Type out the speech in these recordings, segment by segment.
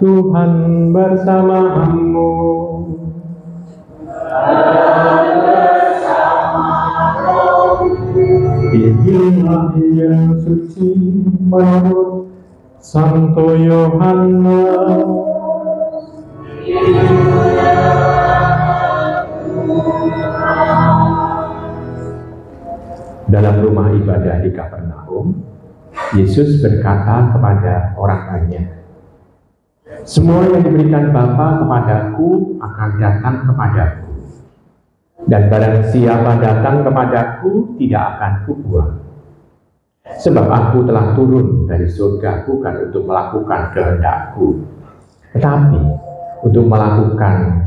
Tuhan bersamamu. Inilah yang suci menurut Santo Yohanes. Dalam rumah ibadah di Kapernaum, Yesus berkata kepada orang banyak, "Semua yang diberikan Bapa kepadaku akan datang kepadaku, dan barang siapa datang kepadaku tidak akan kubuang. Sebab aku telah turun dari surga bukan untuk melakukan kehendakku, tetapi untuk melakukan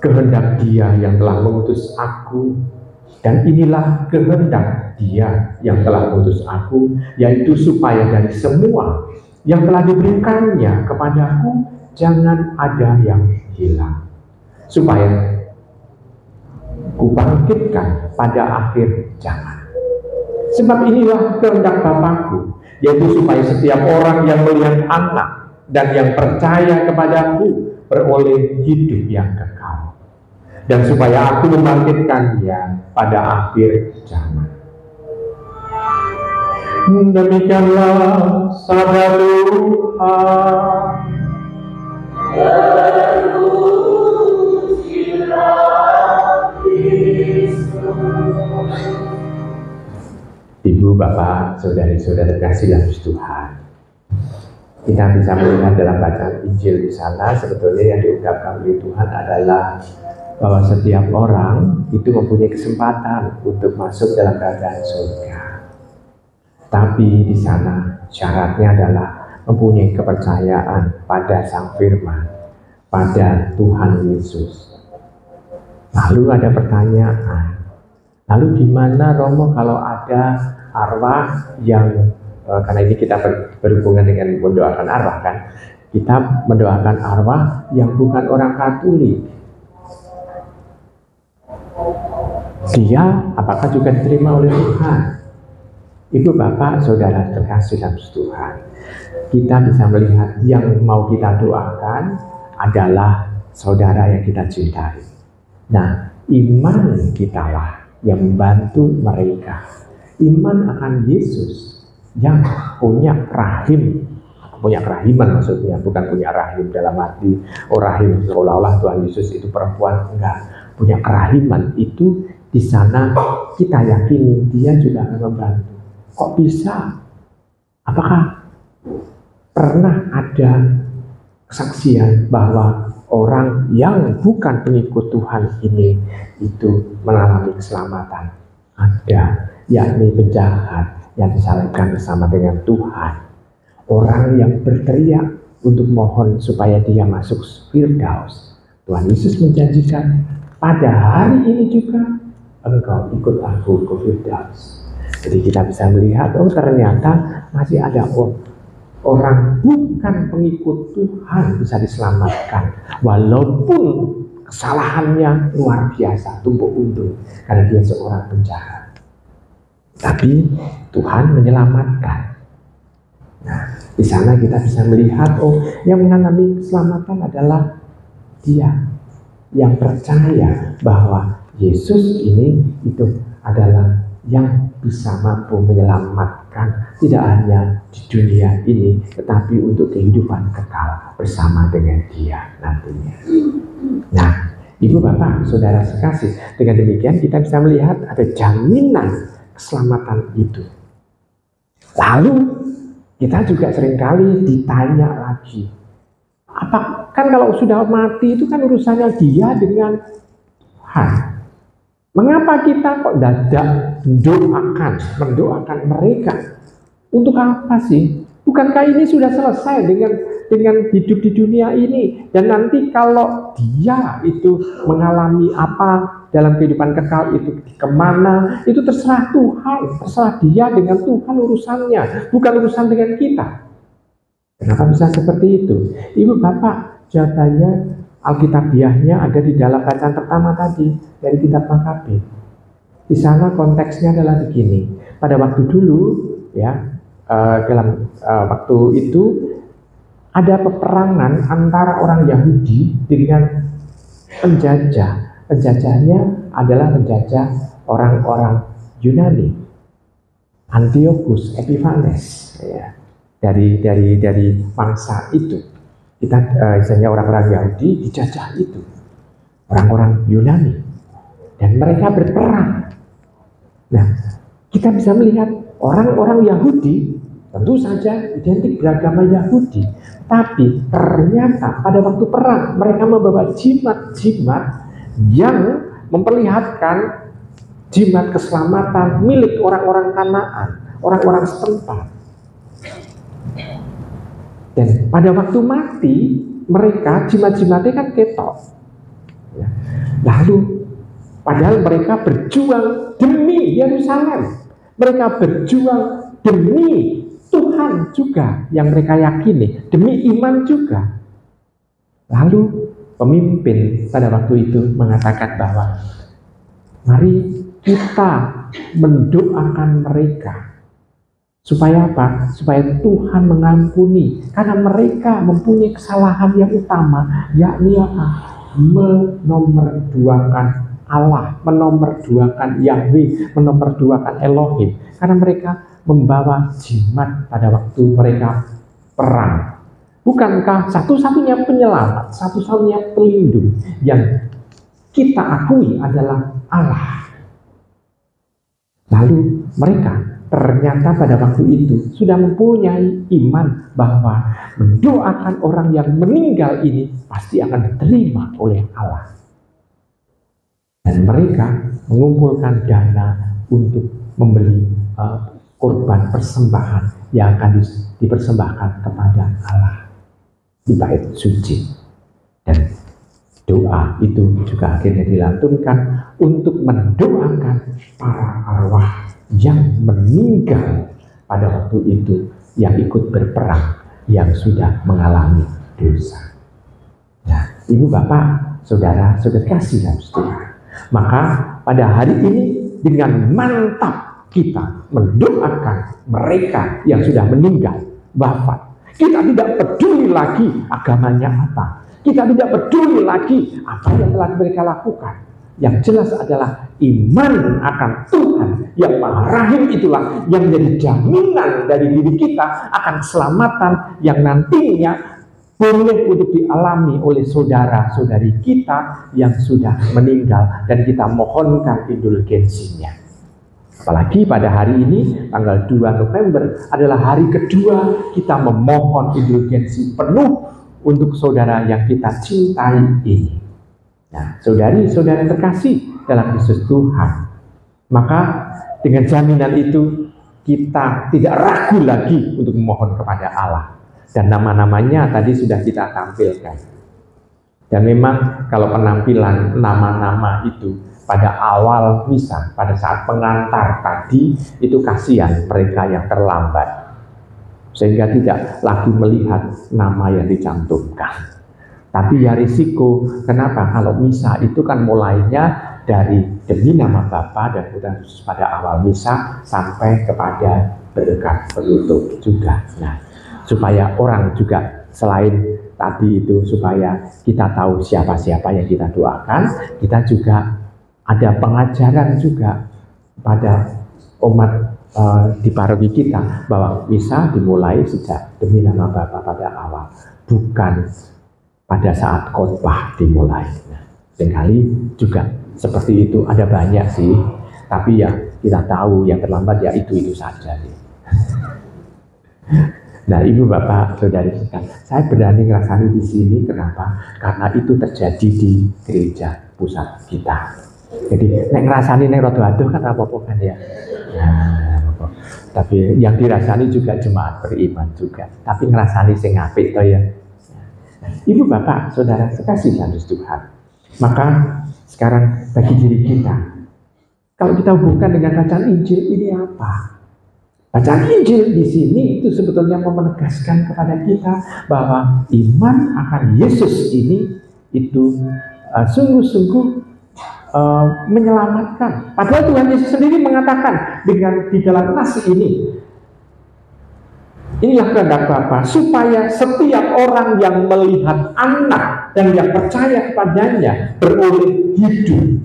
kehendak Dia yang telah mengutus aku. Dan inilah kehendak Dia yang telah mengutus aku, yaitu supaya dari semua yang telah diberikannya kepadaku jangan ada yang hilang, supaya kubangkitkan pada akhir zaman. Sebab inilah kehendak Bapakku, yaitu supaya setiap orang yang melihat Anak dan yang percaya kepadaku beroleh hidup yang kekal, dan supaya aku membangkitkannya pada akhir zaman." Demikianlah sabda Tuhan. Ibu, Bapak, saudari-saudara kasih dalam Tuhan, kita bisa melihat dalam bacaan Injil di sana sebetulnya yang diungkapkan oleh Tuhan adalah bahwa setiap orang itu mempunyai kesempatan untuk masuk dalam kerajaan surga. Tapi di sana syaratnya adalah mempunyai kepercayaan pada Sang Firman, pada Tuhan Yesus. Lalu ada pertanyaan, lalu gimana Romo kalau ada arwah yang, karena ini kita berhubungan dengan mendoakan arwah kan, kita mendoakan arwah yang bukan orang Katolik. Dia apakah juga diterima oleh Tuhan? Ibu, Bapak, saudara terkasih dalam Tuhan, kita bisa melihat yang mau kita doakan adalah saudara yang kita cintai. Nah, iman kitalah yang membantu mereka. Iman akan Yesus yang punya rahim, punya kerahiman maksudnya, bukan punya rahim dalam arti rahim seolah-olah Tuhan Yesus itu perempuan, enggak. Punya kerahiman itu di sana kita yakini Dia juga akan membantu. Kok bisa? Apakah pernah ada kesaksian bahwa orang yang bukan pengikut Tuhan ini itu mengalami keselamatan? Ada, yakni penjahat yang disalibkan bersama dengan Tuhan. Orang yang berteriak untuk mohon supaya dia masuk Firdaus. Tuhan Yesus menjanjikan, pada hari ini juga engkau ikut aku ke Firdaus. Jadi kita bisa melihat, oh ternyata masih ada orang bukan pengikut Tuhan bisa diselamatkan. Walaupun kesalahannya luar biasa, tumpuk untung, karena dia seorang penjahat. Tapi Tuhan menyelamatkan. Nah, di sana kita bisa melihat, oh yang mengalami keselamatan adalah dia yang percaya bahwa Yesus ini itu adalah yang bisa mampu menyelamatkan tidak hanya di dunia ini, tetapi untuk kehidupan kekal bersama dengan Dia nantinya. Nah, Ibu, Bapak, saudara sekasih, dengan demikian kita bisa melihat ada jaminan keselamatan itu. Lalu kita juga seringkali ditanya lagi, apa kan kalau sudah mati itu kan urusannya dia dengan Tuhan. Mengapa kita kok dadak mendoakan mereka? Untuk apa sih? Bukankah ini sudah selesai dengan hidup di dunia ini? Dan nanti kalau dia itu mengalami apa dalam kehidupan kekal itu kemana? Itu terserah Tuhan, terserah dia dengan Tuhan urusannya, bukan urusan dengan kita. Kenapa bisa seperti itu? Ibu, Bapak, jawabannya Alkitabiahnya ada di dalam bacaan pertama tadi dari kitab Makabe. Di sana konteksnya adalah begini. Pada waktu dulu, ya, dalam waktu itu ada peperangan antara orang Yahudi dengan penjajah. Penjajahnya adalah penjajah orang-orang Yunani, Antiochus Epiphanes, ya. Dari mangsa itu kita misalnya orang-orang Yahudi dijajah itu orang-orang Yunani dan mereka berperang. Nah, kita bisa melihat orang-orang Yahudi tentu saja identik beragama Yahudi, tapi ternyata pada waktu perang mereka membawa jimat-jimat yang memperlihatkan jimat keselamatan milik orang-orang Kanaan, orang-orang setempat. Dan pada waktu mati mereka jimat-jimatnya kan ketok. Lalu padahal mereka berjuang demi Yerusalem, mereka berjuang demi Tuhan juga yang mereka yakini, demi iman juga. Lalu pemimpin pada waktu itu mengatakan bahwa mari kita mendoakan mereka. Supaya apa? Supaya Tuhan mengampuni. Karena mereka mempunyai kesalahan yang utama, yakni apa? Menomorduakan Allah, menomorduakan Yahweh, menomorduakan Elohim. Karena mereka membawa jimat pada waktu mereka perang. Bukankah satu-satunya penyelamat, satu-satunya pelindung yang kita akui adalah Allah? Lalu mereka ternyata pada waktu itu sudah mempunyai iman bahwa mendoakan orang yang meninggal ini pasti akan diterima oleh Allah. Dan mereka mengumpulkan dana untuk membeli korban persembahan yang akan dipersembahkan kepada Allah di bait suci. Dan doa itu juga akhirnya dilantunkan untuk mendoakan para arwah yang meninggal pada waktu itu, yang ikut berperang, yang sudah mengalami dosa. Nah, ibu bapak, saudara kasih dalam Tuhan. Maka pada hari ini dengan mantap kita mendoakan mereka yang sudah meninggal, wafat. Kita tidak peduli lagi agamanya apa. Kita tidak peduli lagi apa yang telah mereka lakukan. Yang jelas adalah iman akan Tuhan yang Maha Rahim itulah yang menjadi jaminan dari diri kita akan keselamatan yang nantinya boleh untuk dialami oleh saudara-saudari kita yang sudah meninggal, dan kita mohonkan indulgensinya. Apalagi pada hari ini, tanggal 2 November adalah hari kedua kita memohon indulgensi penuh untuk saudara yang kita cintai ini. Nah, saudari-saudara terkasih dalam Kristus Tuhan, maka dengan jaminan itu kita tidak ragu lagi untuk memohon kepada Allah. Dan nama-namanya tadi sudah kita tampilkan. Dan memang kalau penampilan nama-nama itu pada awal misa, pada saat pengantar tadi, itu kasihan mereka yang terlambat, sehingga tidak lagi melihat nama yang dicantumkan. Tapi ya risiko, kenapa? Kalau misa itu kan mulainya dari demi nama Bapa dan Putra Yesus pada awal misa sampai kepada berkat penutup juga. Nah, supaya orang juga selain tadi itu, supaya kita tahu siapa-siapa yang kita doakan, kita juga ada pengajaran juga pada umat di paroki kita bahwa misa dimulai sejak demi nama Bapa pada awal, bukan pada saat khotbah dimulai. Nah, seringkali juga seperti itu, ada banyak sih, tapi ya kita tahu yang terlambat ya itu saja. Nah, ibu bapak saudari sekalian, saya berani ngerasani di sini. Kenapa? Karena itu terjadi di gereja pusat kita. Jadi nek ngerasani nek rada adoh kan apa-apa kan ya. Nah, tapi yang dirasani juga jemaat beriman juga. Tapi ngerasani sing apik to ya. Ibu bapak saudara sekasih dalam Tuhan, maka sekarang bagi diri kita, kalau kita hubungkan dengan bacaan Injil ini apa? Bacaan Injil di sini itu sebetulnya menegaskan kepada kita bahwa iman akan Yesus ini itu sungguh-sungguh menyelamatkan. Padahal Tuhan Yesus sendiri mengatakan di dalam nas ini, Inilah kehendak Bapa, supaya setiap orang yang melihat anak dan yang percaya kepadanya beroleh hidup,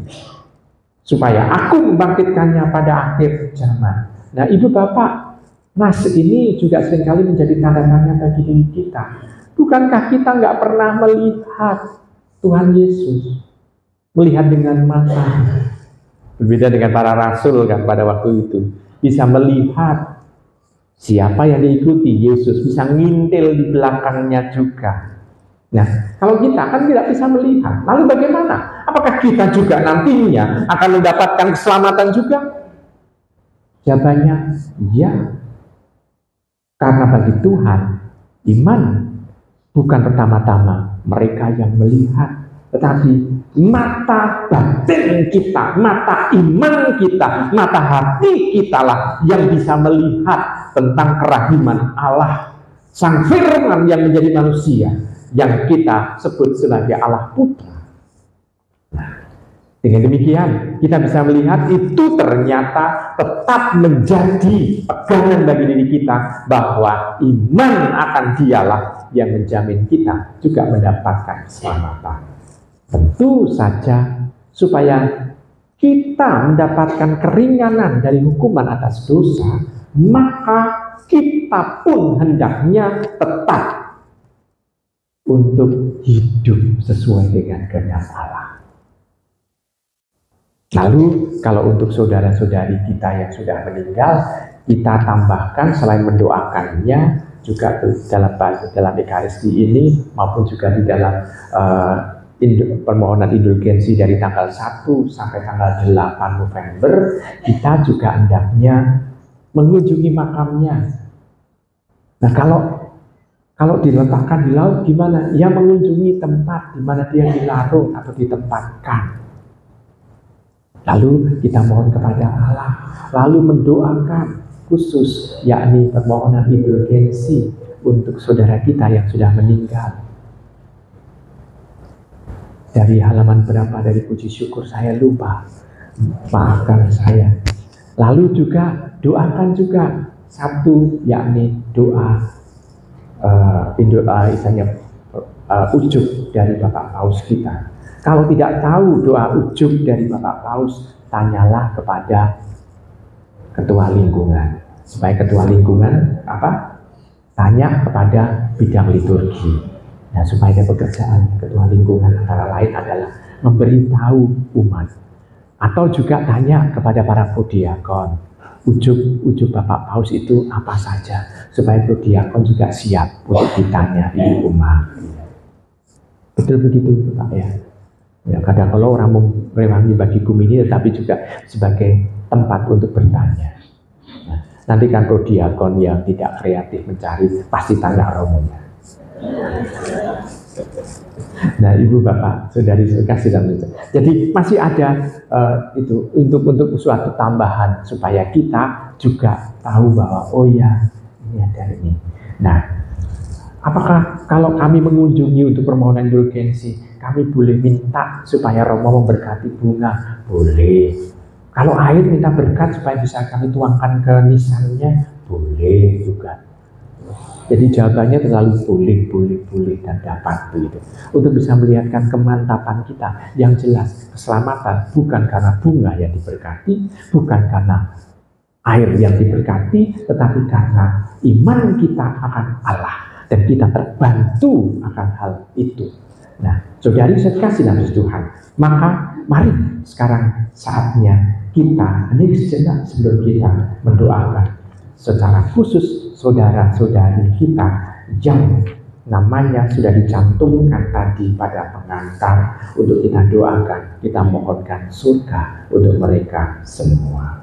supaya aku membangkitkannya pada akhir zaman. Nah, Ibu Bapak, Mas, ini juga seringkali menjadi tanda tanya bagi diri kita. Bukankah kita nggak pernah melihat Tuhan Yesus, melihat dengan mata? Berbeda dengan para rasul kan pada waktu itu, bisa melihat siapa yang diikuti Yesus, bisa ngintil di belakangnya juga. Nah, kalau kita kan tidak bisa melihat, lalu bagaimana? Apakah kita juga nantinya akan mendapatkan keselamatan juga? Jawabannya, ya. Karena bagi Tuhan, iman bukan pertama-tama mereka yang melihat, tetapi mata batin kita, mata iman kita, mata hati kita lah yang bisa melihat tentang kerahiman Allah, Sang Firman yang menjadi manusia, yang kita sebut sebagai Allah Putra. Nah, dengan demikian kita bisa melihat itu ternyata tetap menjadi pegangan bagi diri kita, bahwa iman akan Dialah yang menjamin kita juga mendapatkan keselamatan. Tentu saja supaya kita mendapatkan keringanan dari hukuman atas dosa, maka kita pun hendaknya tetap untuk hidup sesuai dengan kehendak Allah. Lalu kalau untuk saudara-saudari kita yang sudah meninggal, kita tambahkan selain mendoakannya juga dalam Ekaristi ini, maupun juga di dalam permohonan indulgensi dari tanggal 1 sampai tanggal 8 November, kita juga hendaknya mengunjungi makamnya. Nah, kalau diletakkan di laut gimana? Ya, mengunjungi tempat di mana dia dilarung atau ditempatkan. Lalu kita mohon kepada Allah, lalu mendoakan khusus, yakni permohonan indulgensi untuk saudara kita yang sudah meninggal. Dari halaman berapa dari puji syukur saya lupa, maafkan saya. Lalu juga doakan juga satu, yakni doa ujub dari Bapak Paus kita. Kalau tidak tahu doa ujub dari Bapak Paus, tanyalah kepada ketua lingkungan. Supaya ketua lingkungan tanya kepada bidang liturgi. Nah, supaya pekerjaan ketua lingkungan antara lain adalah memberitahu umat, atau juga tanya kepada para prodiakon, ujub Bapak Paus itu apa saja, supaya prodiakon juga siap untuk ditanya di umat. Betul begitu, Pak ya. Ya, kadang kalau orang merewangi bagikum ini, tetapi juga sebagai tempat untuk bertanya. Nah, nanti kan prodiakon yang tidak kreatif mencari pasti tanya romonya. Nah, Ibu Bapak, saudari kasih dan jadi masih ada itu untuk suatu tambahan supaya kita juga tahu bahwa oh ya, ini ada ini. Nah, apakah kalau kami mengunjungi untuk permohonan indulgensi, kami boleh minta supaya Romo memberkati bunga? Boleh. Kalau air minta berkat supaya bisa kami tuangkan ke nisannya? Boleh juga. Jadi jawabannya terlalu boleh dan dapat begitu. Untuk bisa melihatkan kemantapan kita yang jelas, keselamatan bukan karena bunga yang diberkati, bukan karena air yang diberkati, tetapi karena iman kita akan Allah dan kita terbantu akan hal itu. Nah, saudari sekasih dalam Tuhan, maka mari sekarang saatnya kita hening sejenak sebelum kita mendoakan secara khusus saudara-saudari kita yang namanya sudah dicantumkan tadi pada pengantar, untuk kita doakan, kita mohonkan surga untuk mereka semua.